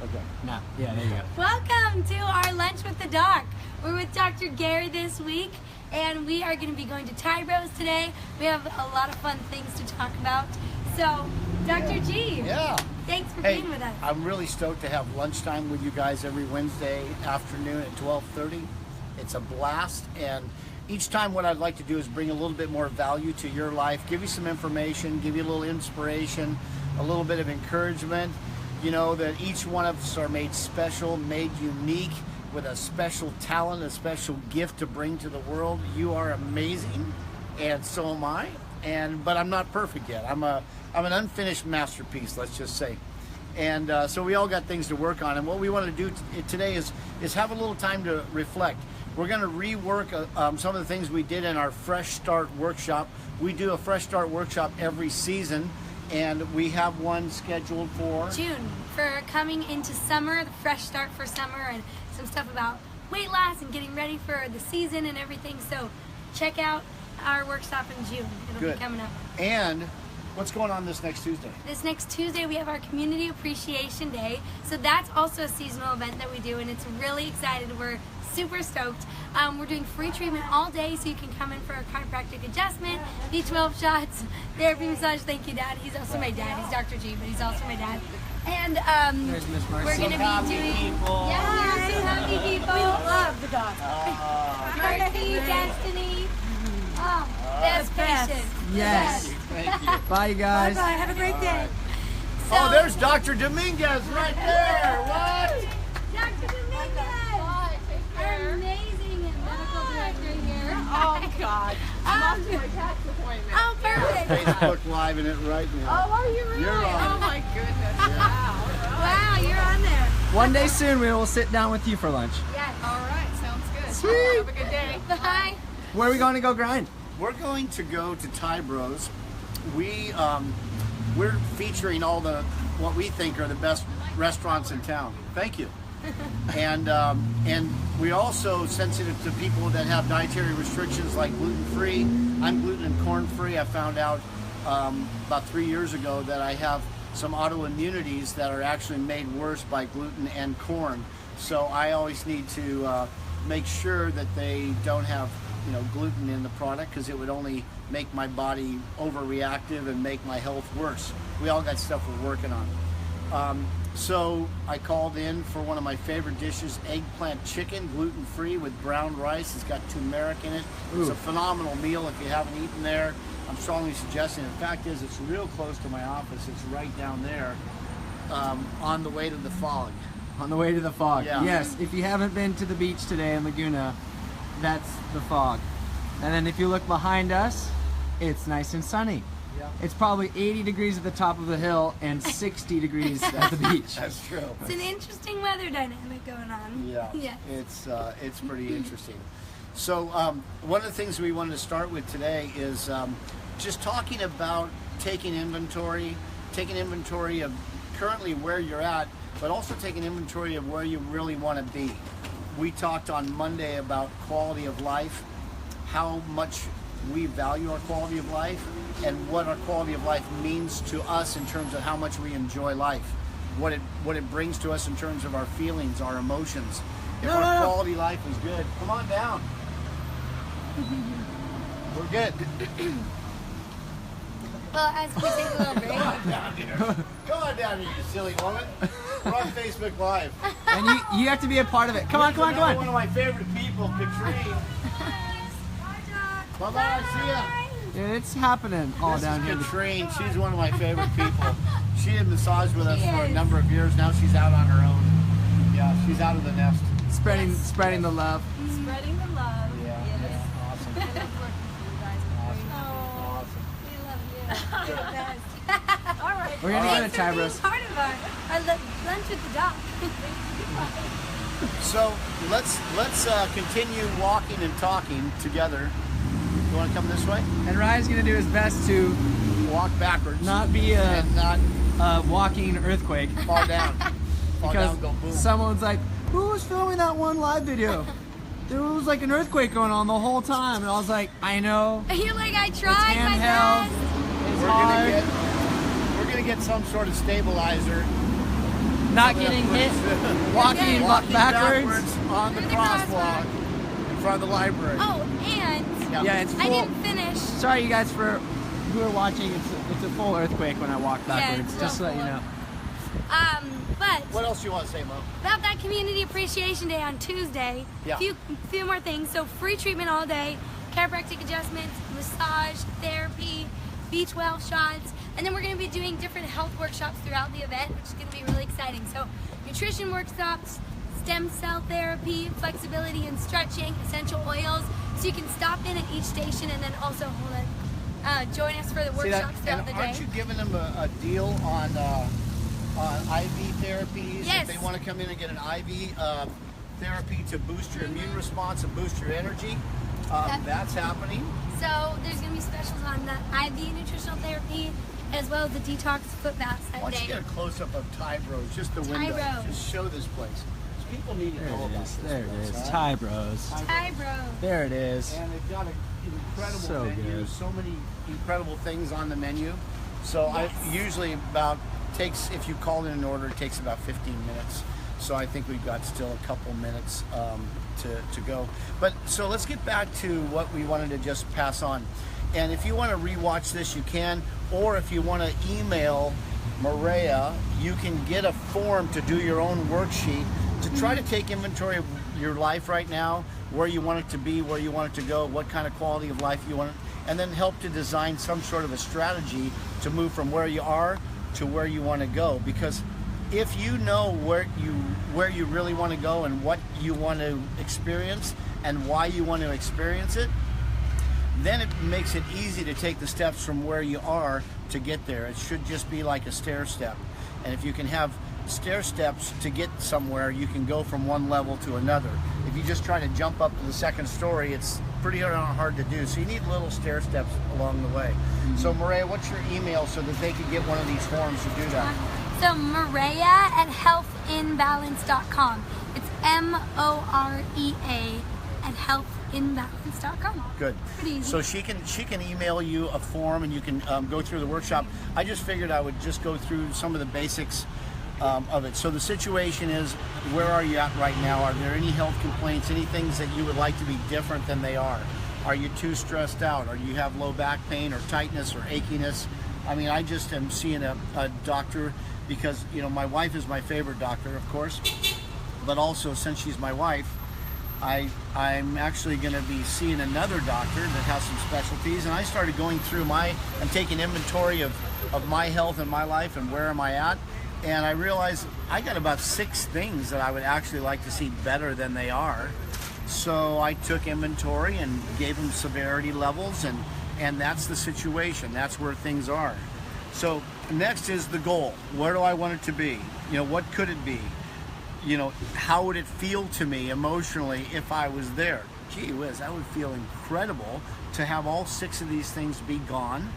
Okay. No. Yeah, there you go. Welcome to our Lunch with the Doc. We're with Dr. Gary this week, and we are going to be going to Thai Bros today. We have a lot of fun things to talk about. So, Dr. G, thanks for being with us. I'm really stoked to have lunchtime with you guys every Wednesday afternoon at 12:30. It's a blast, and each time what I'd like to do is bring a little bit more value to your life, give you some information, give you a little inspiration, a little bit of encouragement. You know that each one of us are made special, made unique, with a special talent, a special gift to bring to the world. You are amazing, and so am I. But I'm not perfect yet. I'm an unfinished masterpiece, let's just say. And so we all got things to work on. And what we want to do today is have a little time to reflect. We're going to rework some of the things we did in our Fresh Start workshop. We do a Fresh Start workshop every season, and we have one scheduled for June, for coming into summer, the Fresh Start for summer, and some stuff about weight loss and getting ready for the season and everything. So check out our workshop in June. It'll be coming up. And what's going on this next Tuesday? This next Tuesday we have our Community Appreciation Day. So that's also a seasonal event that we do, and it's really excited. We're super stoked. We're doing free treatment all day, so you can come in for a chiropractic adjustment, B12 shots, therapy, massage. Thank you, Dad. He's also my dad. He's Dr. G, but he's also my dad. And we're going to be doing... People. Yeah, we're so happy people. We love the dog. Mercy, Destiny. Oh, best patient. Yes. Thank you. Bye, you guys. Bye-bye. Have a great day. So, Oh, there's Dr. Dominguez right there. What? Dr. Dominguez. Our amazing medical director here. Oh, God. I'm off to my tax appointment. Oh, perfect. Facebook Live in it right now. Oh, are you really? You're on. Oh, my goodness. Wow. Wow, you're on there. One day soon we will sit down with you for lunch. Yes. All right. Sounds good. Sweet. Have a good day. Bye. Where are we going to go grind? We're going to go to Thai Bros. We're featuring all the what we think are the best restaurants in town. Thank you. And we're also sensitive to people that have dietary restrictions like gluten-free. I'm gluten and corn-free. I found out about 3 years ago that I have some autoimmunities that are actually made worse by gluten and corn. So I always need to make sure that they don't have gluten in the product, because it would only make my body overreactive and make my health worse. We all got stuff we're working on. So I called in for one of my favorite dishes, eggplant chicken, gluten-free with brown rice. It's got turmeric in it. It's a phenomenal meal if you haven't eaten there. I'm strongly suggesting. The fact is, it's real close to my office. It's right down there on the way to the fog. On the way to the fog. Yeah. Yes, if you haven't been to the beach today in Laguna, that's the fog. And then if you look behind us, it's nice and sunny. Yeah. It's probably 80 degrees at the top of the hill and 60 degrees at the beach. That's true. It's an interesting weather dynamic going on. Yeah, Yeah. it's pretty interesting. So one of the things we wanted to start with today is just talking about taking inventory of currently where you're at, but also taking inventory of where you really want to be. We talked on Monday about quality of life, how much we value our quality of life, and what our quality of life means to us in terms of how much we enjoy life, what it brings to us in terms of our feelings, our emotions. If our quality life is good, come on down. We're good. Well, as we take a little break. Come on down here. Come on down here, you silly woman. We're on Facebook Live. And you have to be a part of it. Come on. One of my favorite people, Katrine. Bye-bye, see ya. Yeah, it's happening all down This here. is Katrine. She's one of my favorite people. She did massage with us for a number of years. Now she's out on her own. Yeah, she's out of the nest. Spreading the love. Spreading the love. Yeah, Yes. awesome. I love working with you guys. Oh, we love you. You're the best. All right. We're gonna go to Thanks Thai for being Bros. part of our lunch with the doc. So let's continue walking and talking together. You want to come this way? And Ryan's gonna do his best to Walk backwards. not be a and not walking earthquake. fall down. Fall Because down, go boom. someone's like, who was filming that one live video? There was like an earthquake going on the whole time, and I was like, I know. You're like, I It's tried my handheld. best. It's We're hard. gonna get some sort of stabilizer. not getting hit, walking backwards. on the Through the crosswalk in front of the library. Oh, and Yeah, it's I full. didn't finish. Sorry, you guys, for who are watching. It's a full earthquake when I walk Yeah, backwards. it's Just to real let you full. know. But What else do you want to say, Mo? about that Community Appreciation Day on Tuesday, Yeah. few more things. So free treatment all day, chiropractic adjustments, massage, therapy, B12 shots, and then we're going to be doing different health workshops throughout the event, which is going to be really exciting. So nutrition workshops, stem cell therapy, flexibility and stretching, essential oils. So you can stop in at each station and then also join us for the workshops throughout And the aren't day. you giving them a deal on IV therapies? Yes. If they want to come in and get an IV therapy to boost your immune response and boost your energy, that's happening. So there's going to be specials on the IV nutritional therapy as well as the detox foot baths that Why don't day. you get a close-up of Ty Bros, just the window. Bros. Just show this place. 'Cause people need to There know it about is. this There it place, is. all right? Ty Bros. Hi, bro. There it is. And they've got an incredible So menu, good. so many incredible things on the menu. So Yes. I usually if you call in an order, it takes about 15 minutes. So I think we've got still a couple minutes to go. But so let's get back to what we wanted to just pass on. And if you want to rewatch this, you can. Or if you want to email Maria, you can get a form to do your own worksheet to try to take inventory of your life right now, where you want it to be, where you want it to go, what kind of quality of life you want it, and then help to design some sort of a strategy to move from where you are to where you want to go. Because if you know where you really want to go and what you want to experience and why you want to experience it, then it makes it easy to take the steps from where you are to get there. It should just be like a stair step. And if you can have stair steps to get somewhere, you can go from one level to another. If you just try to jump up to the second story, it's pretty hard to do. So you need little stair steps along the way. So Maria, what's your email so that they can get one of these forms to do that? So Maria at healthinbalance.com. It's MOREA at healthinbalance.com. Good. Pretty easy. So she can email you a form and you can go through the workshop. I just figured I would just go through some of the basics of it. So the situation is, where are you at right now? Are there any health complaints, any things that you would like to be different than they are? Are you too stressed out? Or do you have low back pain or tightness or achiness? I mean, I just am seeing a doctor because, you know, my wife is my favorite doctor, of course, but also since she's my wife, I'm actually going to be seeing another doctor that has some specialties, and I started going through I'm taking inventory of my health and my life and where am I at, and I realized I got about 6 things that I would actually like to see better than they are. So I took inventory and gave them severity levels, and that's the situation. That's where things are. So next is the goal. Where do I want it to be? You know, what could it be? You know, how would it feel to me emotionally if I was there? Gee whiz, that would feel incredible to have all 6 of these things be gone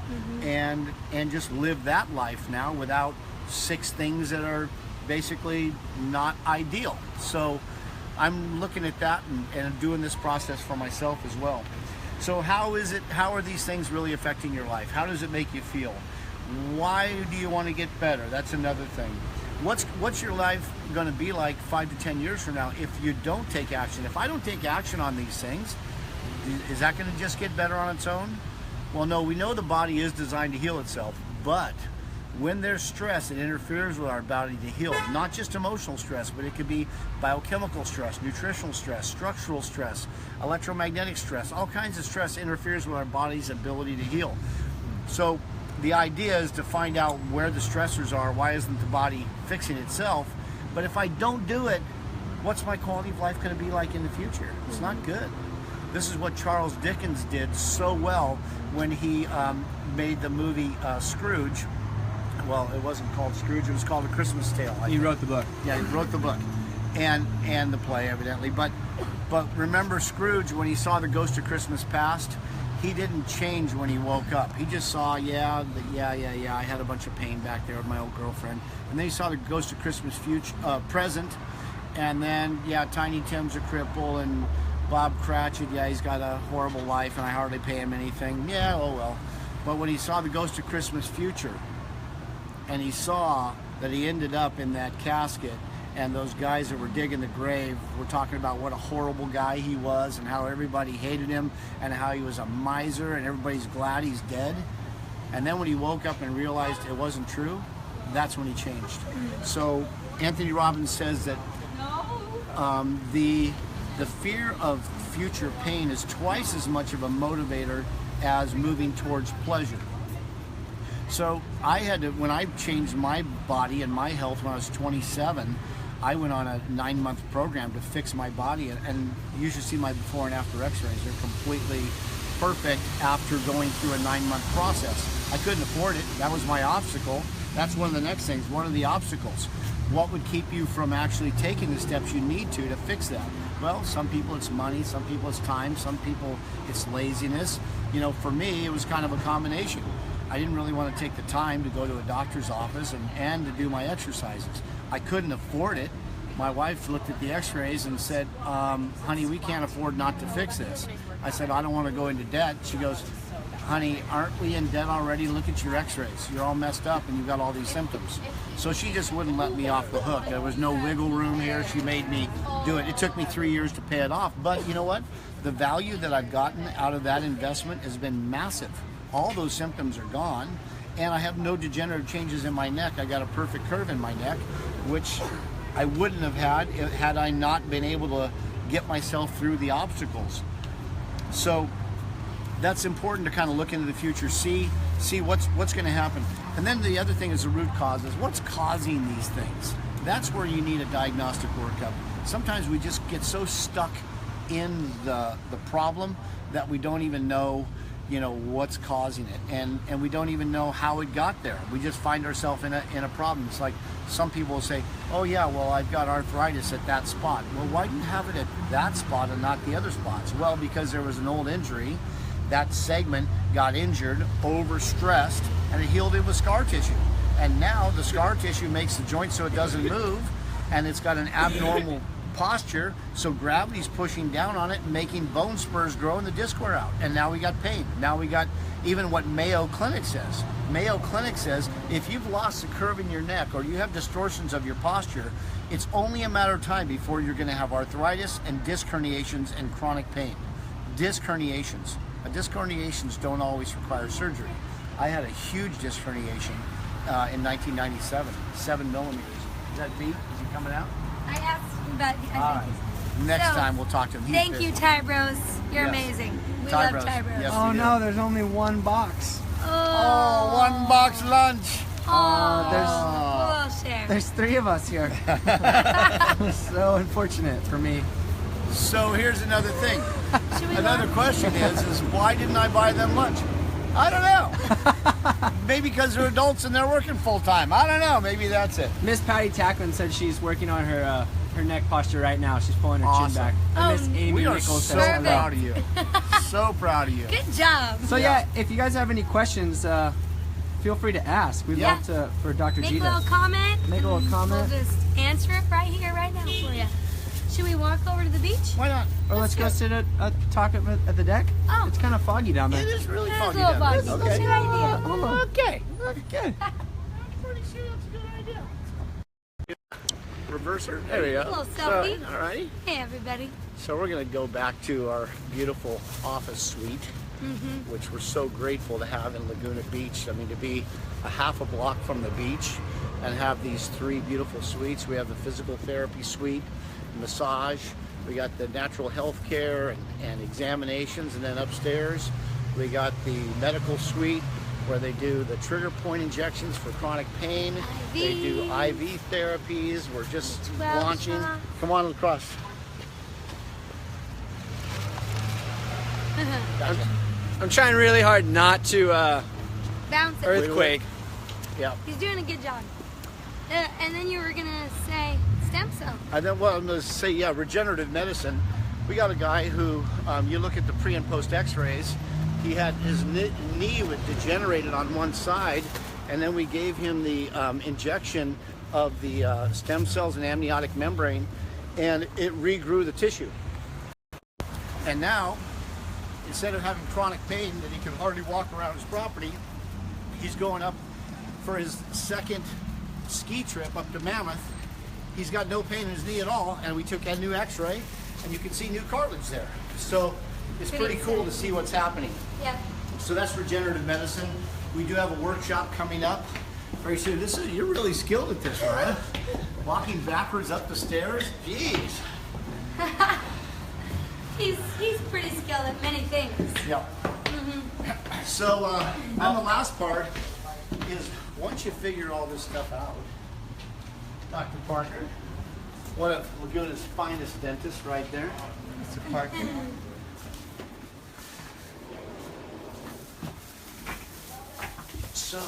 and just live that life now without 6 things that are basically not ideal. So I'm looking at that and doing this process for myself as well. So how are these things really affecting your life? How does it make you feel? Why do you want to get better? That's another thing. What's your life going to be like 5 to 10 years from now if you don't take action? If I don't take action on these things, is that going to just get better on its own? Well, no, we know the body is designed to heal itself, but when there's stress, it interferes with our ability to heal. Not just emotional stress, but it could be biochemical stress, nutritional stress, structural stress, electromagnetic stress. All kinds of stress interferes with our body's ability to heal. So the idea is to find out where the stressors are. Why isn't the body fixing itself? But if I don't do it, what's my quality of life going to be like in the future? It's not good. This is what Charles Dickens did so well when he made the movie Scrooge. Well, it wasn't called Scrooge, it was called A Christmas Tale. He wrote the book. Yeah, he wrote the book and the play, evidently. But remember Scrooge, when he saw the ghost of Christmas past, he didn't change when he woke up. He just saw, I had a bunch of pain back there with my old girlfriend. And then he saw the ghost of Christmas present. And then, Tiny Tim's a cripple, and Bob Cratchit, he's got a horrible life, and I hardly pay him anything. Yeah, oh well. But when he saw the ghost of Christmas future, and he saw that he ended up in that casket, and those guys that were digging the grave were talking about what a horrible guy he was and how everybody hated him and how he was a miser and everybody's glad he's dead. And then when he woke up and realized it wasn't true, that's when he changed. So Anthony Robbins says that the fear of future pain is twice as much of a motivator as moving towards pleasure. So I had to, when I changed my body and my health when I was 27, I went on a 9-month program to fix my body, and you should see my before and after x-rays. They're completely perfect after going through a 9-month process. I couldn't afford it. That was my obstacle. That's one of the next things, one of the obstacles. What would keep you from actually taking the steps you need to fix that? Well, some people it's money, some people it's time, some people it's laziness. You know, for me, it was kind of a combination. I didn't really want to take the time to go to a doctor's office and to do my exercises. I couldn't afford it. My wife looked at the x-rays and said, honey, we can't afford not to fix this. I said, I don't want to go into debt. She goes, honey, aren't we in debt already? Look at your x-rays. You're all messed up and you've got all these symptoms. So she just wouldn't let me off the hook. There was no wiggle room here. She made me do it. It took me 3 years to pay it off. But you know what? The value that I've gotten out of that investment has been massive. All those symptoms are gone, and I have no degenerative changes in my neck. I got a perfect curve in my neck, which I wouldn't have had I not been able to get myself through the obstacles. So that's important to kind of look into the future, see what's going to happen. And then the other thing is the root causes. What's causing these things? That's where you need a diagnostic workup. Sometimes we just get so stuck in the problem that we don't even know, you know, what's causing it, and we don't even know how it got there. We just find ourselves in a problem. It's like some people will say, oh yeah, well, I've got arthritis at that spot. Well, why do you have it at that spot and not the other spots? Well, because there was an old injury. That segment got injured, overstressed, and it healed it with scar tissue. And now the scar tissue makes the joint so it doesn't move, and it's got an abnormal posture, so gravity's pushing down on it and making bone spurs grow and the disc wear out. And now we got pain. Now we got even what Mayo Clinic says. Mayo Clinic says if you've lost the curve in your neck or you have distortions of your posture, it's only a matter of time before you're going to have arthritis and disc herniations and chronic pain. Disc herniations. Disc herniations don't always require surgery. I had a huge disc herniation in 1997, 7 millimeters. Is that B? Is he coming out? I asked him about All right. Next time we'll talk to him. He's Thank you, busy. Ty Bros. You're Yes. amazing. We Ty love Bros. Ty Bros. Yes. Oh we do. no, there's only one box. Oh, 1 box lunch. We'll share. There's 3 of us here. So unfortunate for me. So here's another thing. Should we Another walk? question is why didn't I buy them lunch? I don't know. Maybe because they're adults and they're working full time. I don't know. Maybe that's it. Miss Patty Tackman said she's working on her neck posture right now. She's pulling her Awesome. chin back. And Oh, Miss Amy We are Nichols so says hello. proud of you. So proud of you. Good job. So yeah, if you guys have any questions, feel free to ask. We'd Yeah. love to for Dr. Make G a little to comment. make a little and comment. We'll just answer it right here, right now for you. Should we walk over to the beach? Why not? Or let's go Let's sit talk at the deck. Oh. It's kind of foggy down there. It is really It is a foggy little down foggy. there. What's your idea? Okay. Okay. I'm pretty sure that's a good idea. Reverser. There we go. A little selfie. All right. Hey, everybody. So we're going to go back to our beautiful office suite, which we're so grateful to have in Laguna Beach. I mean, to be a half a block from the beach and have these 3 beautiful suites. We have the physical therapy suite, massage. We got the natural health care and examinations. And then upstairs, we got the medical suite where they do the trigger point injections for chronic pain. They do IV therapies. We're just 12 launching. shots. Come on across. I'm trying really hard not to Bounce it. earthquake. Yeah. He's doing a good job. And then you were going to say stem cell. And then, well, I'm going to say, yeah, regenerative medicine. We got a guy who, you look at the pre and post x-rays, he had his knee was degenerated on one side, and then we gave him the injection of the stem cells and amniotic membrane, and it regrew the tissue. And now, instead of having chronic pain that he can hardly walk around his property, he's going up for his second ski trip up to Mammoth. He's got no pain in his knee at all, and we took a new x-ray, and you can see new cartilage there. So it's pretty cool to see what's happening. Yeah. So that's regenerative medicine. We do have a workshop coming up very soon. You're really skilled at this, right? Walking backwards up the stairs. Jeez. He's pretty skilled at many things. Yeah. So then the last part is once you figure all this stuff out, Dr. Parker, one of Laguna's finest dentists right there, Mr. Parker. So,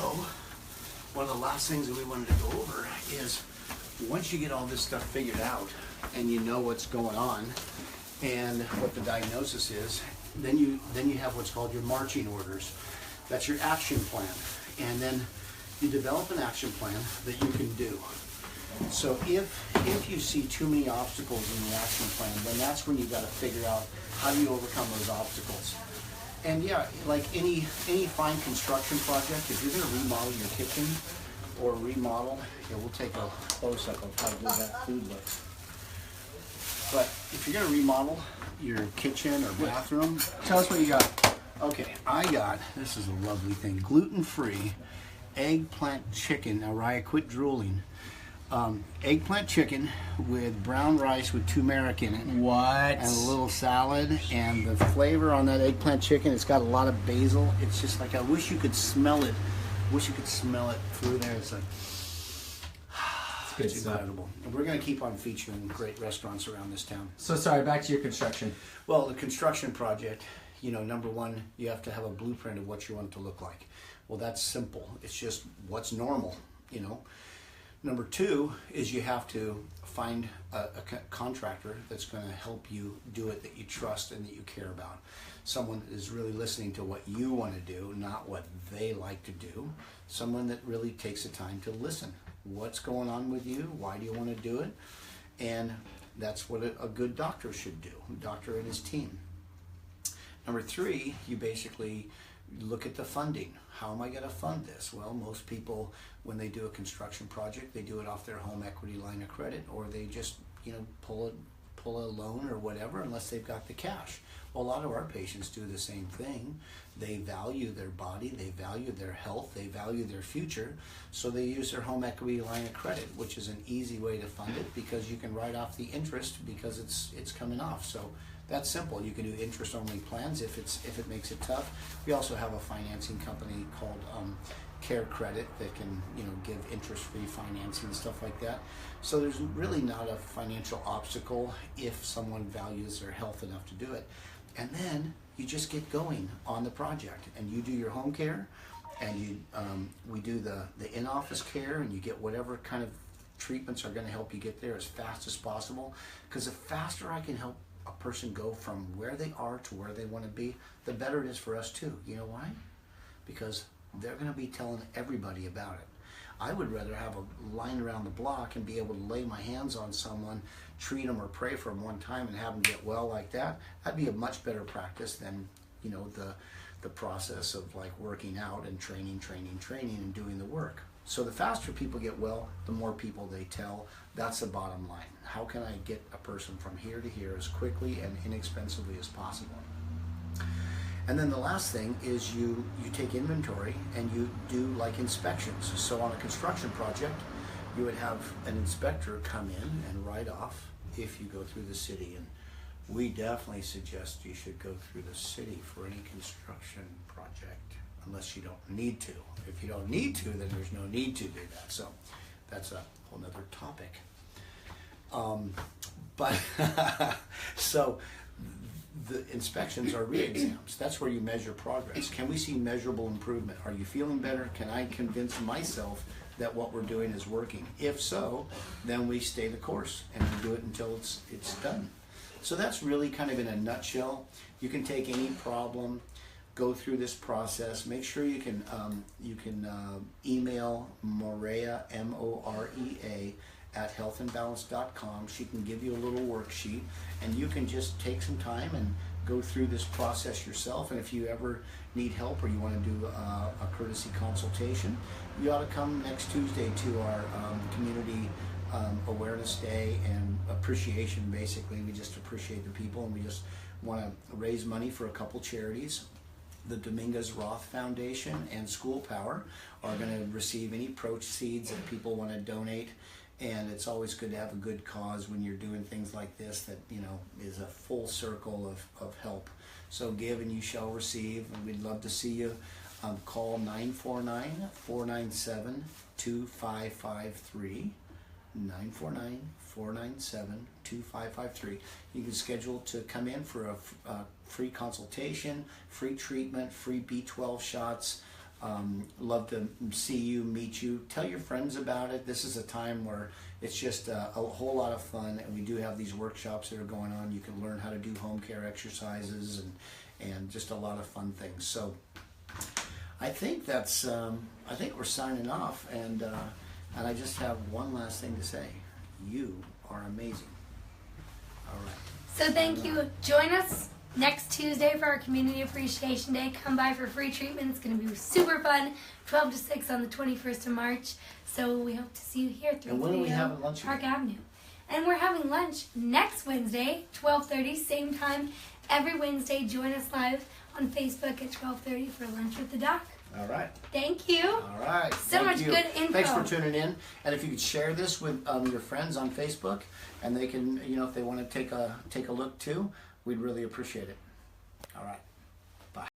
one of the last things that we wanted to go over is once you get all this stuff figured out and you know what's going on and what the diagnosis is, then you have what's called your marching orders. That's your action plan. And then you develop an action plan that you can do. So if you see too many obstacles in the action plan, then that's when you've got to figure out how do you overcome those obstacles. And yeah, like any fine construction project, if you're going to remodel your kitchen or remodel, we'll take a close-up of how good that food looks. But if you're going to remodel your kitchen or bathroom, Tell us what you got. okay, this is a lovely thing, gluten-free eggplant chicken. Now, Raya, quit drooling. Eggplant chicken with brown rice with turmeric in it. What? And a little salad, and the flavor on that eggplant chicken, it's got a lot of basil. It's just like, I wish you could smell it. Wish you could smell it through there. It's like, Good it's stuff. incredible. And we're going to keep on featuring great restaurants around this town. So sorry, back to your construction. Well, the construction project, number one, you have to have a blueprint of what you want it to look like. Well, that's simple. It's just what's normal, Number two is you have to find a contractor that's going to help you do it, that you trust and that you care about. Someone that is really listening to what you want to do, not what they like to do. Someone that really takes the time to listen. What's going on with you? Why do you want to do it? And that's what a good doctor should do, a doctor and his team. Number three, you basically look at the funding. How am I going to fund this? Well, most people, when they do a construction project, they do it off their home equity line of credit, or they just, pull a loan or whatever, unless they've got the cash. Well, a lot of our patients do the same thing. They value their body, they value their health, they value their future, so they use their home equity line of credit, which is an easy way to fund it because you can write off the interest because it's coming off. So that's simple. You can do interest-only plans if it makes it tough. We also have a financing company called Care Credit that can give interest-free financing and stuff like that. So there's really not a financial obstacle if someone values their health enough to do it. And then you just get going on the project, and you do your home care, and we do the in-office care, and you get whatever kind of treatments are going to help you get there as fast as possible. Because the faster I can help a person go from where they are to where they want to be, the better it is for us too. You know why? Because they're going to be telling everybody about it. I would rather have a line around the block and be able to lay my hands on someone, treat them or pray for them one time and have them get well like that. That'd be a much better practice than, the process of like working out and training and doing the work. So the faster people get well, the more people they tell. That's the bottom line. How can I get a person from here to here as quickly and inexpensively as possible? And then the last thing is you take inventory and you do like inspections. So on a construction project, you would have an inspector come in and write off if you go through the city. And we definitely suggest you should go through the city for any construction project, unless you don't need to. If you don't need to, then there's no need to do that. So that's a whole nother topic. So the inspections are re-exams. That's where you measure progress. Can we see measurable improvement? Are you feeling better? Can I convince myself that what we're doing is working? If so, then we stay the course and we do it until it's done. So that's really kind of in a nutshell. You can take any problem, go through this process. Make sure you can email Morea, M-O-R-E-A, at healthandbalance.com. She can give you a little worksheet, and you can just take some time and go through this process yourself. And if you ever need help or you want to do a courtesy consultation, you ought to come next Tuesday to our community awareness day and appreciation. Basically, we just appreciate the people, and we just want to raise money for a couple charities. The Dominguez Roth Foundation and School Power are going to receive any proceeds that people want to donate, and it's always good to have a good cause when you're doing things like this that, you know, is a full circle of help. So give and you shall receive, and we'd love to see you. Call 949-497-2553. 949-497-2553. You can schedule to come in for a free consultation, free treatment, free B12 shots. Love to see you, meet you. Tell your friends about it. This is a time where it's just a whole lot of fun, and we do have these workshops that are going on. You can learn how to do home care exercises and just a lot of fun things. So I think that's I think we're signing off, and I just have one last thing to say. You are amazing. All right. So thank you. Join us next Tuesday for our Community Appreciation Day. Come by for free treatment. It's going to be super fun. 12 to 6 on the 21st of March. So we hope to see you here at And when are we having lunch Park again? Avenue. And we're having lunch next Wednesday, 12:30, same time. Every Wednesday, join us live on Facebook at 12:30 for Lunch with the Doc. All right. Thank you. All right. So Thank much you. good info. Thanks for tuning in. And if you could share this with your friends on Facebook, and they can, you know, if they want to take a look too, we'd really appreciate it. All right.